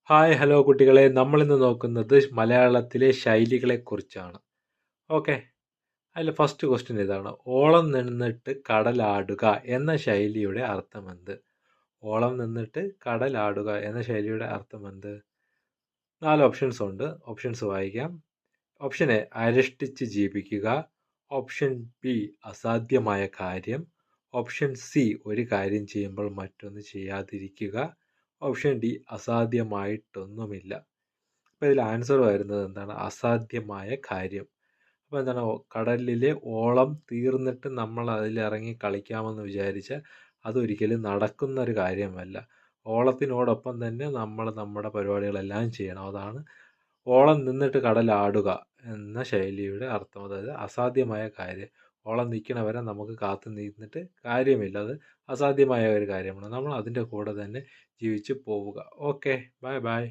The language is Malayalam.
ഹായ് ഹലോ കുട്ടികളെ, നമ്മളിന്ന് നോക്കുന്നത് മലയാളത്തിലെ ശൈലികളെക്കുറിച്ചാണ്. ഓക്കെ, അതിൽ ഫസ്റ്റ് ക്വസ്റ്റ്യൻ ഇതാണ്: ഓളം നിന്നിട്ട് കടലാടുക എന്ന ശൈലിയുടെ അർത്ഥമെന്ത്? ഓളം നിന്നിട്ട് കടലാടുക എന്ന ശൈലിയുടെ അർത്ഥമെന്ത്? 4 ഓപ്ഷൻസ് ഉണ്ട്. ഓപ്ഷൻസ് വായിക്കാം. ഓപ്ഷൻ എ അരിഷ്ടിച്ച് ജീവിക്കുക, ഓപ്ഷൻ ബി അസാധ്യമായ കാര്യം, ഓപ്ഷൻ സി ഒരു കാര്യം ചെയ്യുമ്പോൾ മറ്റൊന്ന് ചെയ്യാതിരിക്കുക, ഓപ്ഷൻ ഡി അസാധ്യമായിട്ടൊന്നുമില്ല. അപ്പോൾ ഇതിൽ ആൻസർ വരുന്നത് എന്താണ്? അസാധ്യമായ കാര്യം. അപ്പോൾ എന്താണ്? കടലിലെ ഓളം തീർന്നിട്ട് നമ്മൾ അതിലിറങ്ങി കളിക്കാമെന്ന് വിചാരിച്ചാൽ അതൊരിക്കലും നടക്കുന്ന ഒരു കാര്യമല്ല. ഓളത്തിനോടൊപ്പം തന്നെ നമ്മൾ നമ്മുടെ പരിപാടികളെല്ലാം ചെയ്യണം. അതാണ് ഓളം നിന്നിട്ട് കടലാടുക എന്ന ശൈലിയുടെ അർത്ഥം. അതായത് അസാധ്യമായ കാര്യം. ഓളം നിൽക്കണ വരെ നമുക്ക് കാത്തു നിന്നിട്ട് കാര്യമില്ല. അത് അസാധ്യമായ ഒരു കാര്യമാണ്. നമ്മൾ അതിൻ്റെ കൂടെ തന്നെ ജീവിച്ച് പോവുക. Okay, bye bye.